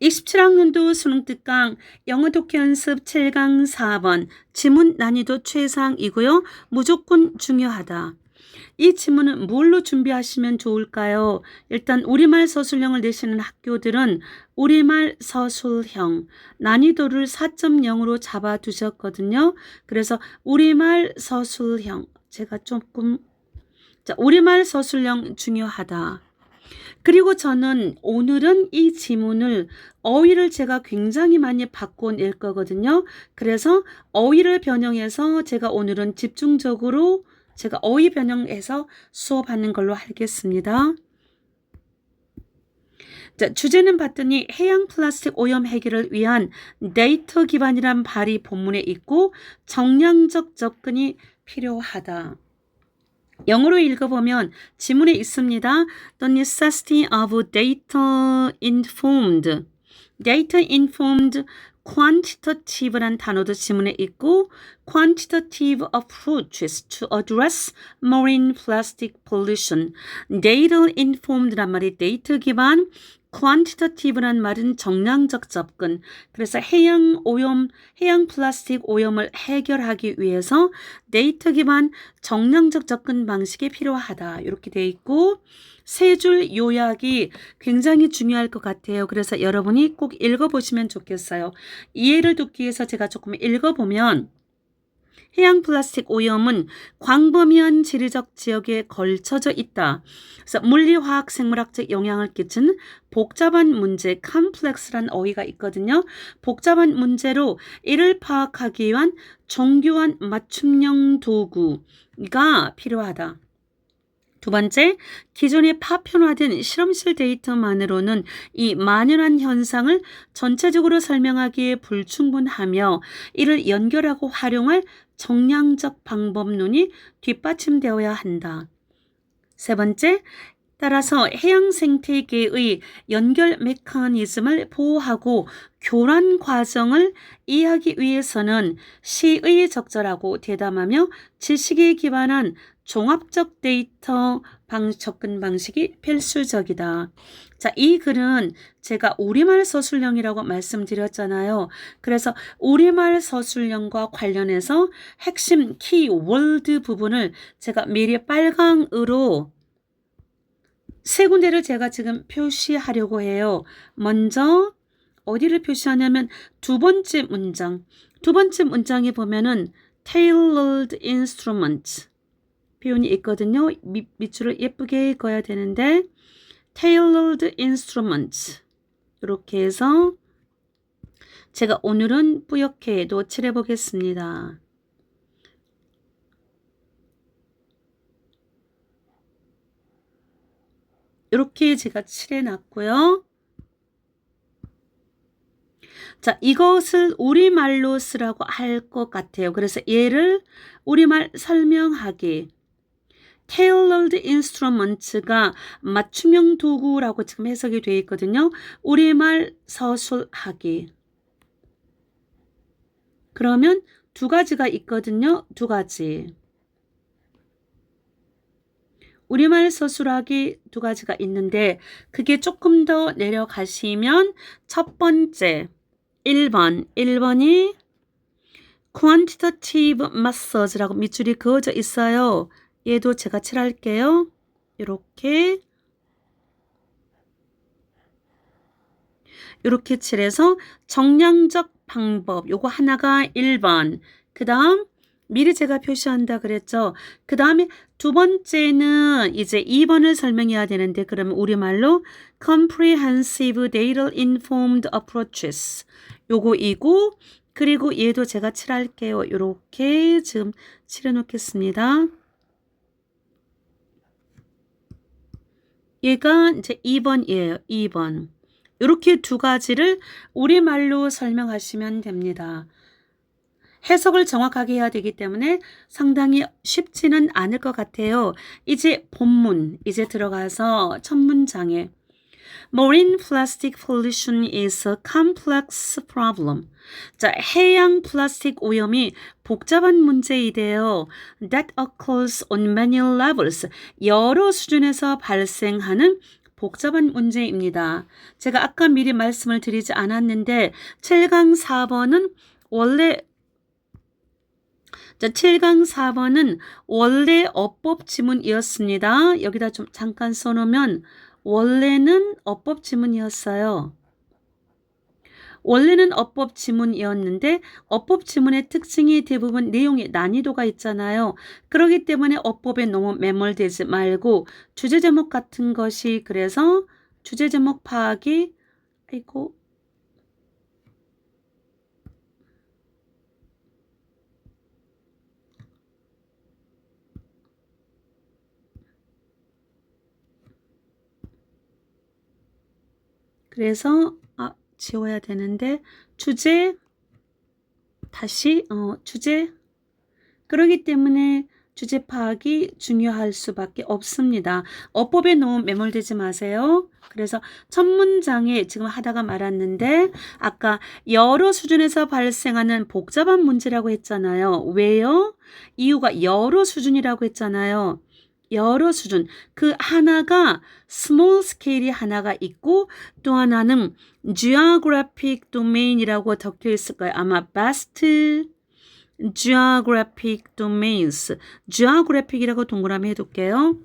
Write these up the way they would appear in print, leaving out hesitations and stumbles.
27학년도 수능 특강 영어 독해 연습 7강 4번 지문 난이도 최상이고요. 무조건 중요하다. 이 지문은 뭘로 준비하시면 좋을까요? 일단 우리말 서술형을 내시는 학교들은 우리말 서술형 난이도를 4.0으로 잡아두셨거든요. 그래서 우리말 서술형 제가 조금 우리말 서술형 중요하다. 그리고 저는 오늘은 이 지문을 어휘를 제가 굉장히 많이 바꿔낼 거거든요. 그래서 어휘를 변형해서 제가 오늘은 집중적으로 제가 어휘 변형해서 수업하는 걸로 하겠습니다. 자, 주제는 봤더니 해양 플라스틱 오염 해결을 위한 데이터 기반이란 발이 본문에 있고 정량적 접근이 필요하다. 영어로 읽어보면 지문에 있습니다. The necessity of data-informed quantitative란 단어도 지문에 있고 quantitative approaches to address marine plastic pollution. data-informed란 말이 데이터 기반, quantitative란 말은 정량적 접근. 그래서 해양 플라스틱 오염을 해결하기 위해서 데이터 기반 정량적 접근 방식이 필요하다. 이렇게 돼 있고 세 줄 요약이 굉장히 중요할 것 같아요. 그래서 여러분이 꼭 읽어보시면 좋겠어요. 이해를 돕기 위해서 제가 조금 읽어보면 해양 플라스틱 오염은 광범위한 지리적 지역에 걸쳐져 있다. 그래서 물리화학 생물학적 영향을 끼치는 복잡한 문제, 컴플렉스란 어휘가 있거든요. 복잡한 문제로 이를 파악하기 위한 정교한 맞춤형 도구가 필요하다. 두 번째, 기존의 파편화된 실험실 데이터만으로는 이 만연한 현상을 전체적으로 설명하기에 불충분하며 이를 연결하고 활용할 정량적 방법론이 뒷받침되어야 한다. 세 번째, 따라서 해양 생태계의 연결 메커니즘을 보호하고 교란 과정을 이해하기 위해서는 시의 적절하고 대담하며 지식에 기반한 종합적 데이터 접근 방식이 필수적이다. 자, 이 글은 제가 우리말 서술형이라고 말씀드렸잖아요. 그래서 우리말 서술형과 관련해서 핵심 키워드 부분을 제가 미리 빨강으로 세 군데를 제가 지금 표시하려고 해요. 먼저 어디를 표시하냐면 두 번째 문장에 보면은 tailored instrument 표현이 있거든요. 밑줄을 예쁘게 그어야 되는데 tailored instruments 이렇게 해서 제가 오늘은 뿌옇게도 칠해 보겠습니다. 이렇게 제가 칠해 놨고요. 자, 이것을 우리말로 쓰라고 할 것 같아요. 그래서 얘를 우리말 설명하기 tailored instruments가 맞춤형 도구라고 지금 해석이 되어 있거든요. 우리말 서술하기. 그러면 두 가지가 있거든요. 두 가지. 우리말 서술하기 두 가지가 있는데 그게 조금 더 내려가시면 첫 번째 1번이 quantitative methods라고 밑줄이 그어져 있어요. 얘도 제가 칠할게요. 이렇게 칠해서 정량적 방법 요거 하나가 1번. 그 다음 미리 제가 표시한다 그랬죠. 그 다음에 두 번째는 이제 2번을 설명해야 되는데 그러면 우리말로 comprehensive data informed approaches 요거이고 그리고 얘도 제가 칠할게요. 이렇게 지금 칠해 놓겠습니다. 얘가 이제 2번이에요. 2번. 이렇게 두 가지를 우리말로 설명하시면 됩니다. 해석을 정확하게 해야 되기 때문에 상당히 쉽지는 않을 것 같아요. 이제 본문, 이제 들어가서 첫 문장에 Marine plastic pollution is a complex problem. 자, 해양 플라스틱 오염이 복잡한 문제이대요. That occurs on many levels. 여러 수준에서 발생하는 복잡한 문제입니다. 제가 아까 미리 말씀을 드리지 않았는데 7강 4번은 원래 7강 4번은 원래 어법 지문이었습니다. 여기다 좀 잠깐 써놓으면 원래는 어법 지문이었어요. 원래는 어법 지문이었는데 어법 지문의 특징이 대부분 내용의 난이도가 있잖아요. 그렇기 때문에 어법에 너무 매몰되지 말고 주제 제목 같은 것이 그래서 주제 제목 파악이 그래서 지워야 되는데 주제 주제 그렇기 때문에 주제 파악이 중요할 수밖에 없습니다. 어법에 너무 매몰되지 마세요. 그래서 첫 문장에 지금 하다가 말았는데 아까 여러 수준에서 발생하는 복잡한 문제라고 했잖아요. 왜요? 이유가 여러 수준이라고 했잖아요. 여러 수준. 그 하나가 small scale이 하나가 있고 또 하나는 geographic domain이라고 적혀 있을 거예요. 아마 vast geographic domains. geographic이라고 동그라미 해둘게요.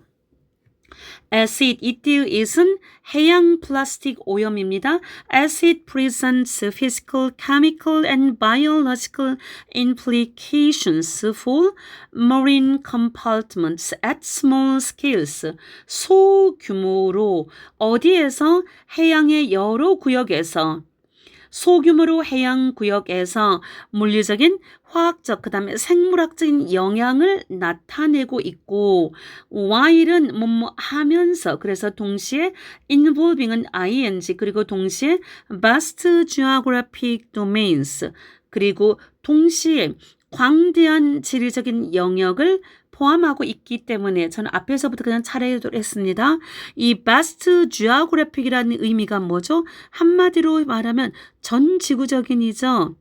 acid, 이티읕은 해양 플라스틱 오염입니다. acid presents physical, chemical and biological implications for marine compartments at small scales. 소규모로 어디에서 해양의 여러 구역에서 소규모로 해양 구역에서 물리적인, 화학적, 그 다음에 생물학적인 영향을 나타내고 있고 while은 뭐뭐 하면서 그래서 동시에 involving은 ing 그리고 동시에 vast geographic domains 그리고 동시에 광대한 지리적인 영역을 포함하고 있기 때문에 저는 앞에서부터 그냥 차례로 했습니다. 이 vast geographic이라는 의미가 뭐죠? 한마디로 말하면 전 지구적인이죠.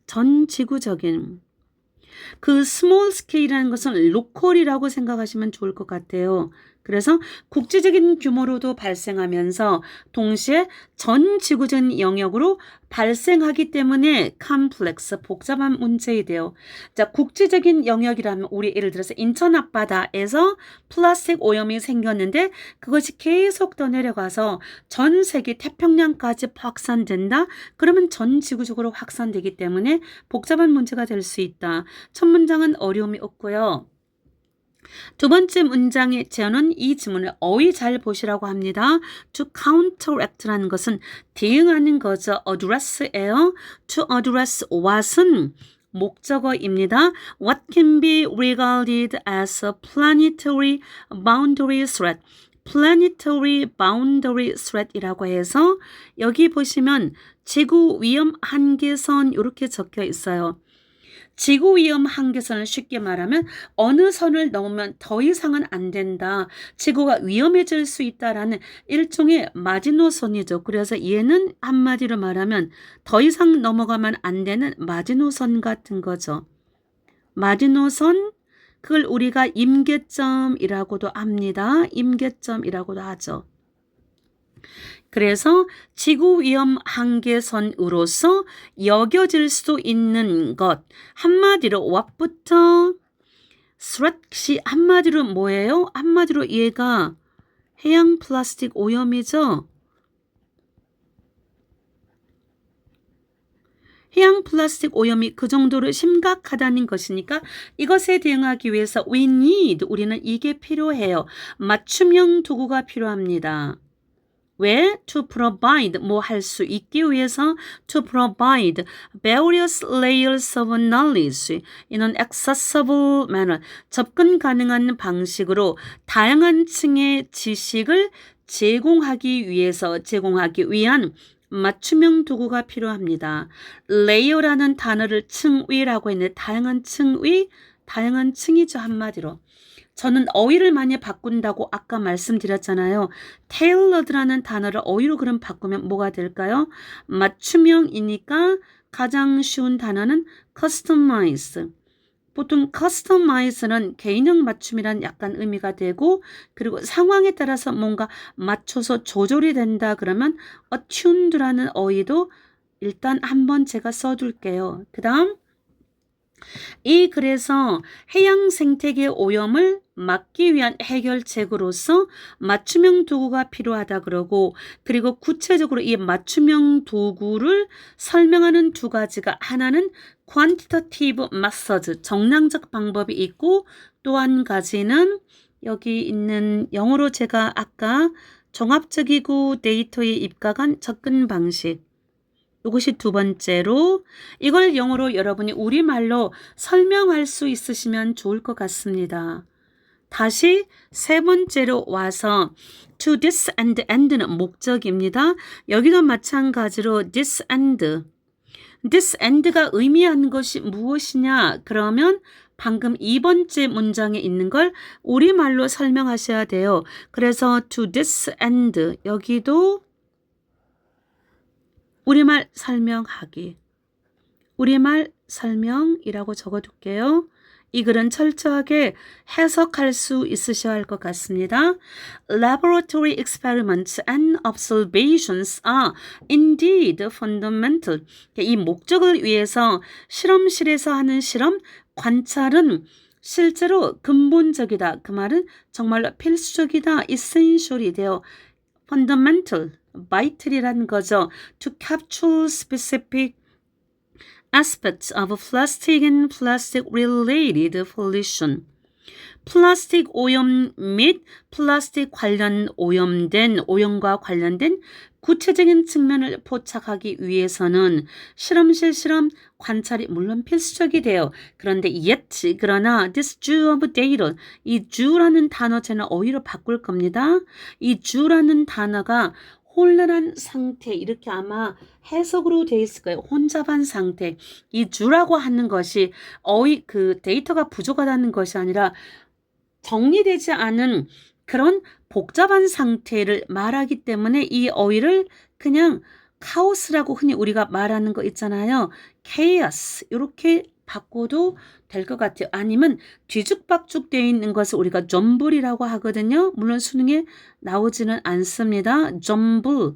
전 지구적인. 그 small scale이라는 것은 로컬이라고 생각하시면 좋을 것 같아요. 그래서 국제적인 규모로도 발생하면서 동시에 전 지구적인 영역으로 발생하기 때문에 컴플렉스 복잡한 문제이돼요. 자, 국제적인 영역이라면 우리 예를 들어서 인천 앞바다에서 플라스틱 오염이 생겼는데 그것이 계속 더 내려가서 전 세계 태평양까지 확산된다. 그러면 전 지구적으로 확산되기 때문에 복잡한 문제가 될 수 있다. 첫 문장은 어려움이 없고요. 두 번째 문장의 제어는 이 지문을 어휘 잘 보시라고 합니다. To counteract라는 것은 대응하는 거죠. address예요. To address what은 목적어입니다. What can be regarded as a planetary boundary threat. planetary boundary threat이라고 해서 여기 보시면 지구 위험 한계선 이렇게 적혀 있어요. 지구 위험 한계선을 쉽게 말하면 어느 선을 넘으면 더 이상은 안 된다. 지구가 위험해질 수 있다라는 일종의 마지노선이죠. 그래서 얘는 한마디로 말하면 더 이상 넘어가면 안 되는 마지노선 같은 거죠. 마지노선, 그걸 우리가 임계점이라고도 합니다. 임계점이라고도 하죠. 그래서 지구 위험 한계선으로서 여겨질 수 있는 것. 한마디로 what부터 threat이 한마디로 뭐예요? 한마디로 얘가 해양 플라스틱 오염이죠. 해양 플라스틱 오염이 그 정도로 심각하다는 것이니까 이것에 대응하기 위해서 we need, 우리는 이게 필요해요. 맞춤형 도구가 필요합니다. 왜? To provide, 뭐 할 수 있기 위해서 to provide various layers of knowledge in an accessible manner. 접근 가능한 방식으로 다양한 층의 지식을 제공하기 위한 맞춤형 도구가 필요합니다. layer라는 단어를 층위라고 했는데 다양한 층위, 다양한 층이죠 한마디로. 저는 어휘를 많이 바꾼다고 아까 말씀드렸잖아요. tailored라는 단어를 어휘로 그럼 바꾸면 뭐가 될까요? 맞춤형이니까 가장 쉬운 단어는 customize. 보통 customize는 개인형 맞춤이란 약간 의미가 되고 그리고 상황에 따라서 뭔가 맞춰서 조절이 된다 그러면 attuned라는 어휘도 일단 한번 제가 써둘게요. 그 다음 그래서 해양 생태계 오염을 막기 위한 해결책으로서 맞춤형 도구가 필요하다 그러고 그리고 구체적으로 이 맞춤형 도구를 설명하는 두 가지가 하나는 quantitative methods 정량적 방법이 있고 또 한 가지는 여기 있는 영어로 제가 아까 종합적이고 데이터에 입각한 접근 방식 이것이 두 번째로 이걸 영어로 여러분이 우리말로 설명할 수 있으시면 좋을 것 같습니다. 다시 세 번째로 와서 to this end는 목적입니다. 여기도 마찬가지로 this end가 의미하는 것이 무엇이냐 그러면 방금 2번째 문장에 있는 걸 우리말로 설명하셔야 돼요. 그래서 to this end 여기도 우리말 설명하기. 우리말 설명이라고 적어둘게요. 이 글은 철저하게 해석할 수 있으셔야 할 것 같습니다. Laboratory experiments and observations are indeed fundamental. 이 목적을 위해서 실험실에서 하는 실험, 관찰은 실제로 근본적이다. 그 말은 정말로 필수적이다. essential이 되어 fundamental, vital이라는 거죠. To capture specific aspects of plastic and plastic-related pollution. 플라스틱 오염 및 플라스틱 관련 오염과 관련된 구체적인 측면을 포착하기 위해서는 실험실 실험 관찰이 물론 필수적이 돼요. 그런데 그러나 this Jew of data 이 Jew라는 단어 저는 어휘로 바꿀 겁니다. 이 Jew라는 단어가 혼란한 상태 이렇게 아마 해석으로 되어 있을 거예요. 혼잡한 상태. 이 Jew라고 하는 것이 데이터가 부족하다는 것이 아니라 정리되지 않은 그런 복잡한 상태를 말하기 때문에 이 어휘를 그냥 카오스라고 흔히 우리가 말하는 거 있잖아요. chaos 이렇게 바꿔도 될 것 같아요. 아니면 뒤죽박죽 되어 있는 것을 우리가 jumble 하거든요. 물론 수능에 나오지는 않습니다. jumble.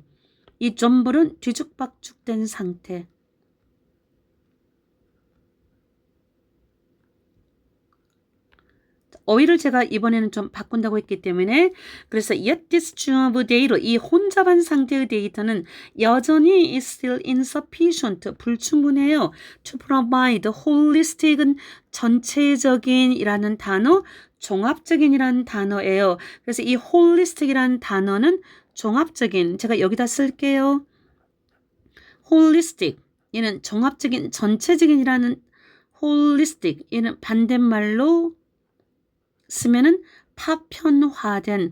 이 jumble은 뒤죽박죽된 상태. 어휘를 제가 이번에는 좀 바꾼다고 했기 때문에 그래서 yet this Jew of data 이 혼잡한 상태의 데이터는 여전히 is still insufficient 불충분해요. To provide holistic은 전체적인이라는 단어 종합적인이라는 단어예요. 그래서 이 holistic이라는 단어는 종합적인 제가 여기다 쓸게요. holistic 얘는 종합적인 전체적인이라는 holistic 얘는 반대말로 쓰면은 파편화된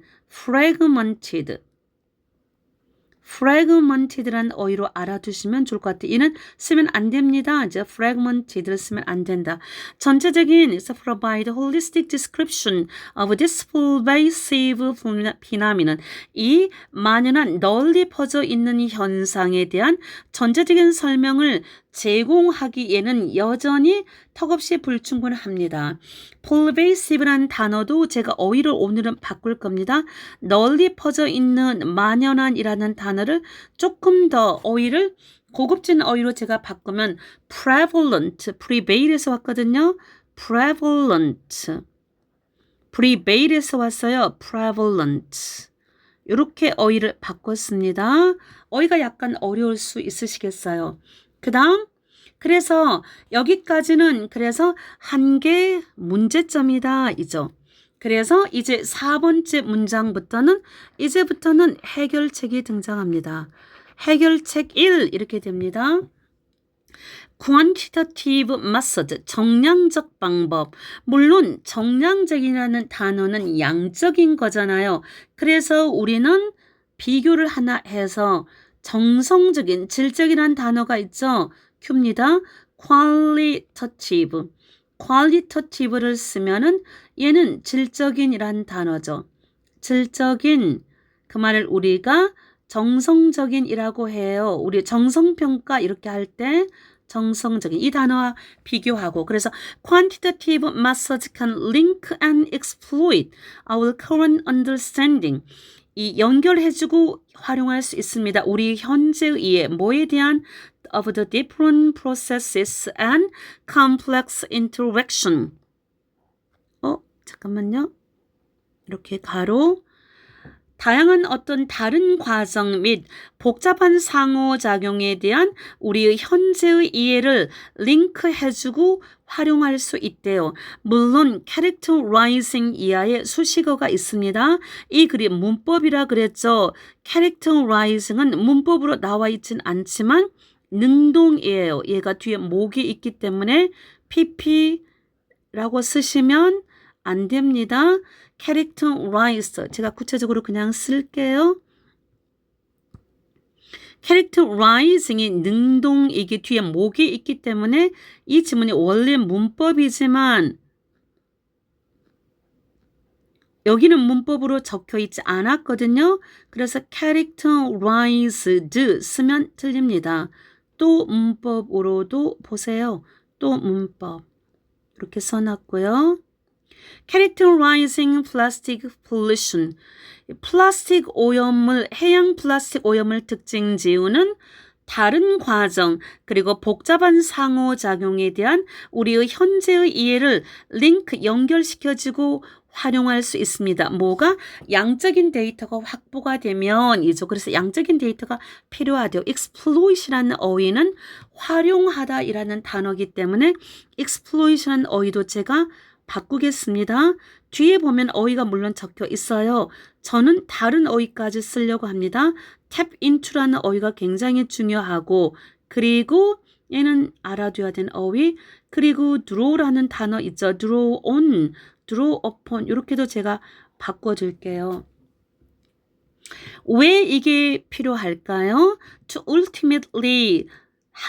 fragmented란 어휘로 알아두시면 좋을 것 같아요. 이는 쓰면 안 됩니다. 이제 fragmented를 쓰면 안 된다. 전체적인 is provide holistic description of this pervasive phenomenon. 이 만연한 널리 퍼져 있는 이 현상에 대한 전체적인 설명을 제공하기에는 여전히 턱없이 불충분합니다. pervasive란 단어도 제가 어휘를 오늘은 바꿀 겁니다. 널리 퍼져 있는 만연한이라는 단어를 조금 더 어휘를 고급진 어휘로 제가 바꾸면 prevalent에서 왔거든요. prevalent에서 왔어요. prevalent. 이렇게 어휘를 바꿨습니다. 어휘가 약간 어려울 수 있으시겠어요. 그 다음 그래서 여기까지는 그래서 한 개 문제점이다 이죠. 그래서 이제 4번째 문장부터는 이제부터는 해결책이 등장합니다. 해결책 1 이렇게 됩니다. quantitative method 정량적 방법. 물론 정량적이라는 단어는 양적인 거잖아요. 그래서 우리는 비교를 하나 해서 정성적인 질적이라는 단어가 있죠. 큐입니다. qualitative를 쓰면은 얘는 질적인이란 단어죠. 질적인 그 말을 우리가 정성적인이라고 해요. 우리 정성평가 이렇게 할 때 정성적인 이 단어와 비교하고 그래서 quantitative methods can link and exploit our current understanding. 이 연결해주고 활용할 수 있습니다. 우리 현재의 이해, 뭐에 대한 of the different processes and complex interaction. 잠깐만요. 이렇게 가로 다양한 어떤 다른 과정 및 복잡한 상호작용에 대한 우리의 현재의 이해를 링크해주고 활용할 수 있대요. 물론 characterizing 이하의 수식어가 있습니다. 이 글이 문법이라 그랬죠. characterizing은 문법으로 나와 있진 않지만 능동이에요. 얘가 뒤에 목이 있기 때문에 pp라고 쓰시면 안 됩니다. characterize 제가 구체적으로 그냥 쓸게요. characterizing이 능동이기 뒤에 목이 있기 때문에 이 지문이 원래 문법이지만 여기는 문법으로 적혀 있지 않았거든요. 그래서 characterized 쓰면 틀립니다. 또 문법으로도 보세요. 또 문법 이렇게 써놨고요. characterizing plastic pollution. 플라스틱 오염물, 해양 플라스틱 오염물 특징 지우는 다른 과정 그리고 복잡한 상호작용에 대한 우리의 현재의 이해를 링크 연결시켜주고 활용할 수 있습니다. 뭐가? 양적인 데이터가 확보가 되면이죠. 그래서 양적인 데이터가 필요하대요. exploit이라는 어휘는 활용하다이라는 단어이기 때문에 exploit이라는 어휘도 제가 바꾸겠습니다. 뒤에 보면 어휘가 물론 적혀 있어요. 저는 다른 어휘까지 쓰려고 합니다. tap into라는 어휘가 굉장히 중요하고 그리고 얘는 알아둬야 되는 어휘 그리고 draw라는 단어 있죠. draw on, draw upon 이렇게도 제가 바꿔줄게요. 왜 이게 필요할까요? To ultimately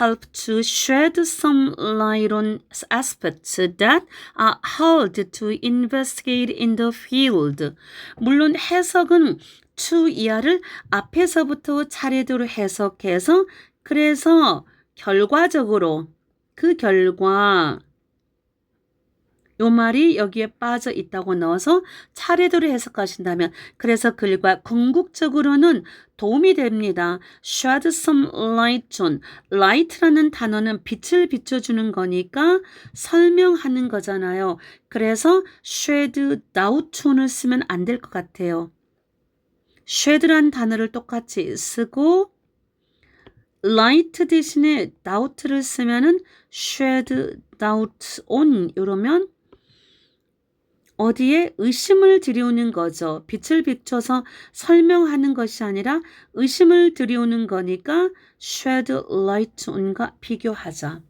help to shed some light on aspects that are hard to investigate in the field. 물론 해석은 to 이하를 앞에서부터 차례대로 해석해서 그래서 결과적으로 그 결과 요 말이 여기에 빠져 있다고 넣어서 차례대로 해석하신다면 그래서 글과 궁극적으로는 도움이 됩니다. shed some light on. light라는 단어는 빛을 비춰주는 거니까 설명하는 거잖아요. 그래서 shed doubt on을 쓰면 안 될 것 같아요. shed란 단어를 똑같이 쓰고 light 대신에 doubt를 쓰면은 shed doubt on 이러면 어디에 의심을 들이우는 거죠. 빛을 비춰서 설명하는 것이 아니라 의심을 들이우는 거니까 shed light on과 비교하자.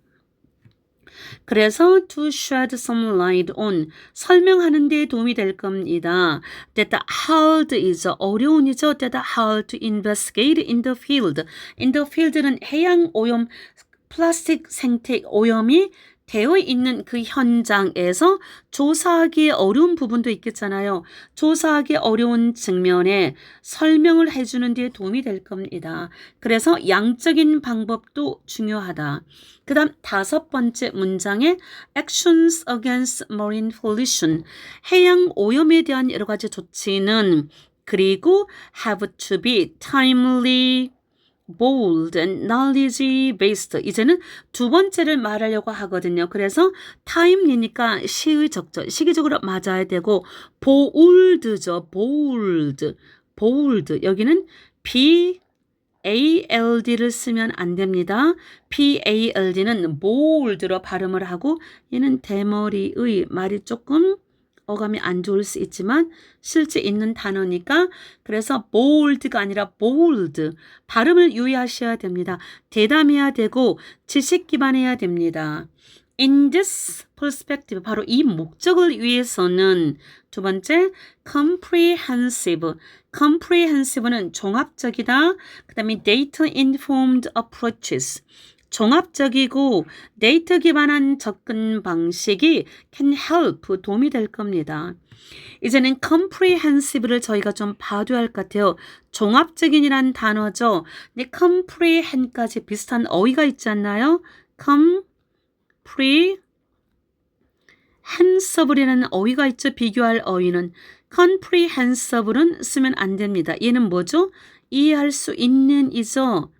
그래서 to shed some light on 설명하는 데 도움이 될 겁니다. that hard is 어려운이죠. that hard to investigate in the field. in the field는 해양 오염, 플라스틱 생태 오염이 되어 있는 그 현장에서 조사하기 어려운 부분도 있겠잖아요. 조사하기 어려운 측면에 설명을 해주는 데 도움이 될 겁니다. 그래서 양적인 방법도 중요하다. 그 다음 5번째 문장에 actions against marine pollution 해양 오염에 대한 여러 가지 조치는 그리고 have to be timely bold and knowledge based 이제는 두 번째를 말하려고 하거든요. 그래서 time이니까 시의 적절 시기적으로 맞아야 되고 bold죠. bold 여기는 BALD를 쓰면 안 됩니다. BALD는 bold로 발음을 하고 얘는 대머리의 말이 조금 어감이 안 좋을 수 있지만 실제 있는 단어니까 그래서 bold가 아니라 bold 발음을 유의하셔야 됩니다. 대담해야 되고 지식 기반해야 됩니다. In this perspective 바로 이 목적을 위해서는 두 번째 comprehensive는 종합적이다. 그 다음에 data informed approaches 종합적이고 데이터 기반한 접근 방식이 can help 도움이 될 겁니다. 이제는 comprehensive를 저희가 좀 봐둬야 할 것 같아요. 종합적인이란 단어죠. 근데 comprehend까지 비슷한 어휘가 있지 않나요? comprehensible이라는 어휘가 있죠. 비교할 어휘는 comprehensible은 쓰면 안 됩니다. 얘는 뭐죠? 이해할 수 있는 이죠.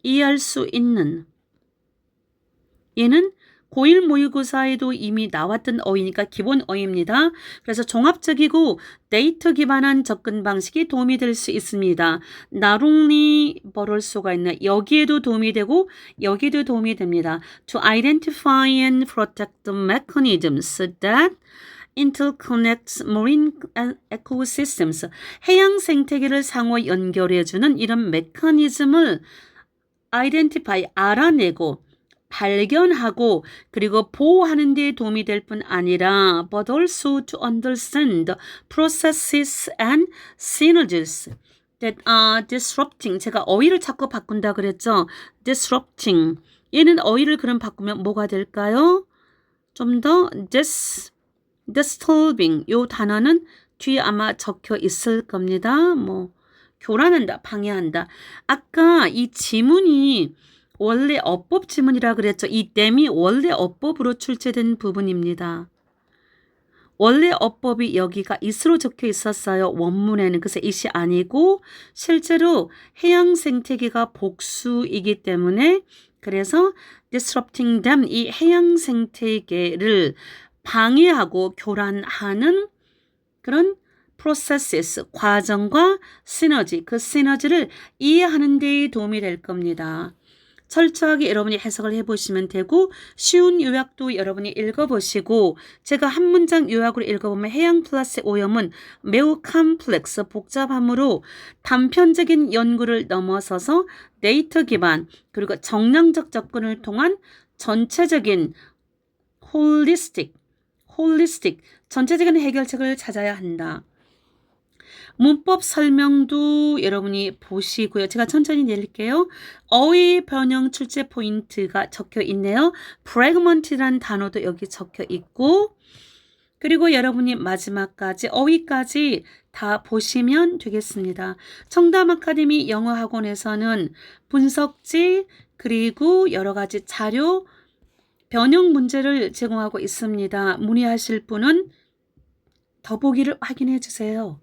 이해할 수 있는. 얘는 고1 모의고사에도 이미 나왔던 어휘니까 기본 어휘입니다. 그래서 종합적이고 데이터 기반한 접근 방식이 도움이 될 수 있습니다. 나롱리 버럴 수가 있네. 여기에도 도움이 되고 여기에도 도움이 됩니다. To identify and protect the mechanisms that interconnects marine ecosystems. 해양 생태계를 상호 연결해주는 이런 메커니즘을 identify, 알아내고 발견하고 그리고 보호하는 데 도움이 될 뿐 아니라 but also to understand the processes and synergies that are disrupting. 제가 어휘를 자꾸 바꾼다 그랬죠. disrupting. 얘는 어휘를 그럼 바꾸면 뭐가 될까요? 좀 더 disturbing. 요 단어는 뒤에 아마 적혀 있을 겁니다. 뭐 교란한다, 방해한다. 아까 이 지문이 원래 어법 지문이라 그랬죠. 이 댐이 원래 어법으로 출제된 부분입니다. 원래 어법이 여기가 is로 적혀 있었어요. 원문에는. 그래서 it이 아니고 실제로 해양 생태계가 복수이기 때문에 그래서 disrupting dam, 이 해양 생태계를 방해하고 교란하는 그런 processes, 과정과 시너지, 그 시너지를 이해하는 데 도움이 될 겁니다. 철저하게 여러분이 해석을 해보시면 되고 쉬운 요약도 여러분이 읽어보시고 제가 한 문장 요약으로 읽어보면 해양 플라스틱 오염은 매우 컴플렉스 복잡함으로 단편적인 연구를 넘어서서 데이터 기반 그리고 정량적 접근을 통한 전체적인 홀리스틱 전체적인 해결책을 찾아야 한다. 문법 설명도 여러분이 보시고요. 제가 천천히 내릴게요. 어휘 변형 출제 포인트가 적혀 있네요. fragment이라는 단어도 여기 적혀 있고 그리고 여러분이 마지막까지 어휘까지 다 보시면 되겠습니다. 청담 아카데미 영어학원에서는 분석지 그리고 여러 가지 자료 변형 문제를 제공하고 있습니다. 문의하실 분은 더보기를 확인해 주세요.